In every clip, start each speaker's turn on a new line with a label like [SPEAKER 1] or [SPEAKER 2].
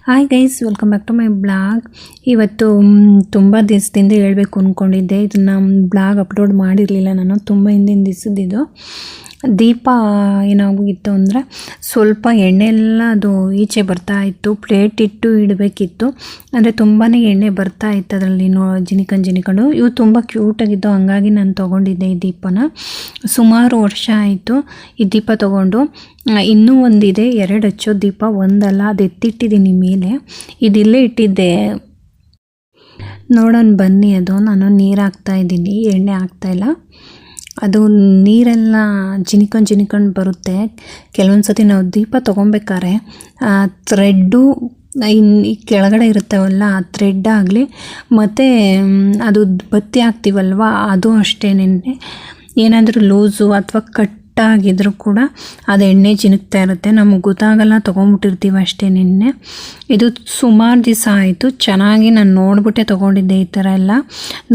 [SPEAKER 1] Hi guys, welcome back to my blog. ಇವತ್ತು ತುಂಬ ದಿವಸದಿಂದ ಹೇಳಬೇಕು ಅಂದ್ಕೊಂಡಿದ್ದೆ. ಇದನ್ನು ಬ್ಲಾಗ್ ಅಪ್ಲೋಡ್ ಮಾಡಿರಲಿಲ್ಲ ನಾನು, ತುಂಬ ಹಿಂದಿನ ದಿವಸದಿದ್ದು. ದೀಪ ಏನಾಗಿತ್ತು ಅಂದರೆ ಸ್ವಲ್ಪ ಎಣ್ಣೆ ಎಲ್ಲ ಅದು ಈಚೆ ಬರ್ತಾ ಇತ್ತು. ಪ್ಲೇಟ್ ಇಟ್ಟು ಇಡಬೇಕಿತ್ತು, ಅಂದರೆ ತುಂಬಾ ಎಣ್ಣೆ ಬರ್ತಾ ಇತ್ತು ಅದರಲ್ಲಿ ಜಿನಿಕೊಂಡು. ಇವು ತುಂಬ ಕ್ಯೂಟಾಗಿದ್ದು, ಹಂಗಾಗಿ ನಾನು ತೊಗೊಂಡಿದ್ದೆ ಈ ದೀಪನ. ಸುಮಾರು ವರ್ಷ ಆಯಿತು ಈ ದೀಪ ತೊಗೊಂಡು. ಇನ್ನೂ ಒಂದಿದೆ, 2 ಹಚ್ಚೋ ದೀಪ, ಒಂದಲ್ಲ, ಅದು ಎತ್ತಿಟ್ಟಿದ್ದೀನಿ ಮೇಲೆ. ಇದಿಲ್ಲೇ ಇಟ್ಟಿದ್ದೆ, ನೋಡೋಣ ಬನ್ನಿ. ಅದು ನಾನು ನೀರು ಹಾಕ್ತಾಯಿದ್ದೀನಿ, ಎಣ್ಣೆ ಹಾಕ್ತಾಯಿಲ್ಲ. ಅದು ನೀರೆಲ್ಲ ಜಿನಿಕೊಂಡು ಬರುತ್ತೆ. ಕೆಲವೊಂದು ಸತಿ ನಾವು ದೀಪ ತೊಗೊಬೇಕಾರೆ ಥ್ರೆಡ್ಡು ಈ ಕೆಳಗಡೆ ಇರುತ್ತವಲ್ಲ, ಆ ಥ್ರೆಡ್ ಆಗಲಿ ಮತ್ತು ಅದು ಬತ್ತಿ ಹಾಕ್ತೀವಲ್ವ, ಅದು ಅಷ್ಟೇನೆ. ಏನಾದರೂ ಲೂಸು ಅಥವಾ ಕಟ್ಟಾಗಿದ್ರೂ ಕೂಡ ಅದು ಎಣ್ಣೆ ಜಿನುಗ್ತಾ ಇರುತ್ತೆ, ನಮಗೆ ಗೊತ್ತಾಗಲ್ಲ, ತೊಗೊಂಬಿಟ್ಟಿರ್ತೀವಿ ಅಷ್ಟೇನೆ. ಇದು ಸುಮಾರು ದಿವಸ ಆಯಿತು. ಚೆನ್ನಾಗಿ ನಾನು ನೋಡ್ಬಿಟ್ಟೆ ತೊಗೊಂಡಿದ್ದೆ. ಈ ಥರ ಎಲ್ಲ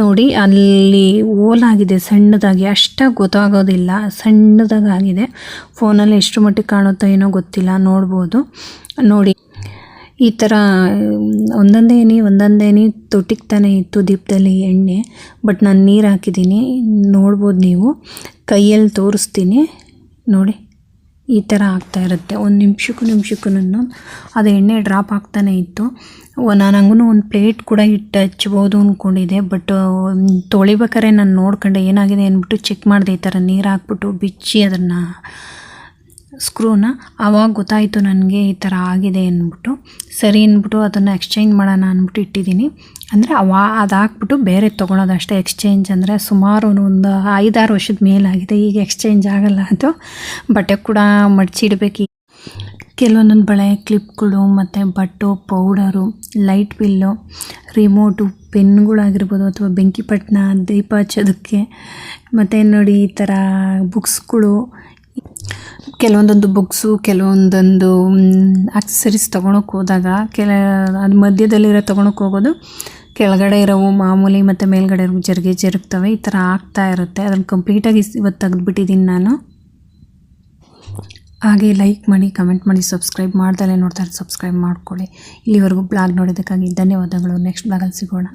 [SPEAKER 1] ನೋಡಿ, ಅಲ್ಲಿ ಓಲಾಗಿದೆ ಸಣ್ಣದಾಗಿ, ಅಷ್ಟಾಗಿ ಗೊತ್ತಾಗೋದಿಲ್ಲ, ಸಣ್ಣದಾಗಿದೆ. ಫೋನಲ್ಲಿ ಎಷ್ಟು ಮಟ್ಟಿಗೆ ಕಾಣುತ್ತೋ ಏನೋ ಗೊತ್ತಿಲ್ಲ, ನೋಡ್ಬೋದು. ನೋಡಿ, ಈ ಥರ ಒಂದೊಂದೇನಿ ತೊಟ್ಟಿಗ್ತಾನೆ ಇತ್ತು ದೀಪದಲ್ಲಿ ಎಣ್ಣೆ. ಬಟ್ ನಾನು ನೀರು ಹಾಕಿದ್ದೀನಿ, ನೋಡ್ಬೋದು ನೀವು. ಕೈಯಲ್ಲಿ ತೋರಿಸ್ತೀನಿ ನೋಡಿ, ಈ ಥರ ಆಗ್ತಾ ಇರುತ್ತೆ. ಒಂದು ನಿಮಿಷಕ್ಕೂ ಅದು ಎಣ್ಣೆ ಡ್ರಾಪ್ ಆಗ್ತಾನೆ ಇತ್ತು. ನಾನು ಹಂಗೂ ಒಂದು ಪ್ಲೇಟ್ ಕೂಡ ಇಟ್ಟು ಹಚ್ಬೋದು ಅಂದ್ಕೊಂಡಿದ್ದೆ. ಬಟ್ ತೊಳಿಬೇಕಾರೆ ನಾನು ನೋಡ್ಕೊಂಡೆ ಏನಾಗಿದೆ ಅಂದ್ಬಿಟ್ಟು ಚೆಕ್ ಮಾಡಿದೆ. ಈ ಥರ ನೀರು ಹಾಕ್ಬಿಟ್ಟು ಬಿಚ್ಚಿ ಅದನ್ನು ಸ್ಕ್ರೂನ, ಆವಾಗ ಗೊತ್ತಾಯಿತು ನನಗೆ ಈ ಥರ ಆಗಿದೆ ಅಂದ್ಬಿಟ್ಟು. ಸರಿ ಅಂದ್ಬಿಟ್ಟು ಅದನ್ನು ಎಕ್ಸ್ಚೇಂಜ್ ಮಾಡೋಣ ಅಂದ್ಬಿಟ್ಟು ಇಟ್ಟಿದ್ದೀನಿ. ಅಂದರೆ ಅದು ಹಾಕ್ಬಿಟ್ಟು ಬೇರೆ ತೊಗೊಳೋದು ಅಷ್ಟೇ. ಎಕ್ಸ್ಚೇಂಜ್ ಅಂದರೆ ಸುಮಾರು ಒಂದು 5-6 ವರ್ಷದ ಮೇಲಾಗಿದೆ. ಈಗ ಎಕ್ಸ್ಚೇಂಜ್ ಆಗಲ್ಲ ಅದು. ಬಟ್ಟೆ ಕೂಡ ಮಡಚಿಡ್ಬೇಕು. ಕೆಲವೊಂದೊಂದು ಬಳೆ ಕ್ಲಿಪ್ಗಳು ಮತ್ತು ಬಟ್ಟು ಪೌಡರು, ಲೈಟ್ ಬಿಲ್ಲು, ರಿಮೋಟು, ಪೆನ್ಗಳಾಗಿರ್ಬೋದು, ಅಥವಾ ಬೆಂಕಿಪಟ್ಟಣ, ದೀಪ ಹಚ್ಚೋದಕ್ಕೆ. ಮತ್ತು ನೋಡಿ, ಈ ಥರ ಬುಕ್ಸ್ಗಳು, ಕೆಲವೊಂದೊಂದು ಬುಕ್ಸು, ಕೆಲವೊಂದೊಂದು ಆಕ್ಸಸರೀಸ್ ತೊಗೊಳಕ್ಕೆ ಹೋದಾಗ ಅದು ಮಧ್ಯದಲ್ಲಿರೋ ತೊಗೊಳಕ್ಕೆ ಹೋಗೋದು, ಕೆಳಗಡೆ ಇರೋವು ಮಾಮೂಲಿ ಮತ್ತು ಮೇಲ್ಗಡೆ ಇರೋ ಜರುಗ್ತವೆ. ಈ ಥರ ಆಗ್ತಾ ಇರುತ್ತೆ. ಅದನ್ನು ಕಂಪ್ಲೀಟಾಗಿ ಇವತ್ತು ತೆಗೆದುಬಿಟ್ಟಿದ್ದೀನಿ ನಾನು. ಹಾಗೆ ಲೈಕ್ ಮಾಡಿ, ಕಮೆಂಟ್ ಮಾಡಿ, ಸಬ್ಸ್ಕ್ರೈಬ್ ಮಾಡ್ದಲೇ ನೋಡ್ತಾರೆ ಸಬ್ಸ್ಕ್ರೈಬ್ ಮಾಡ್ಕೊಳ್ಳಿ. ಇಲ್ಲಿವರೆಗೂ ಬ್ಲಾಗ್ ನೋಡೋದಕ್ಕಾಗಿ ಧನ್ಯವಾದಗಳು. ನೆಕ್ಸ್ಟ್ ಬ್ಲಾಗಲ್ಲಿ ಸಿಗೋಣ.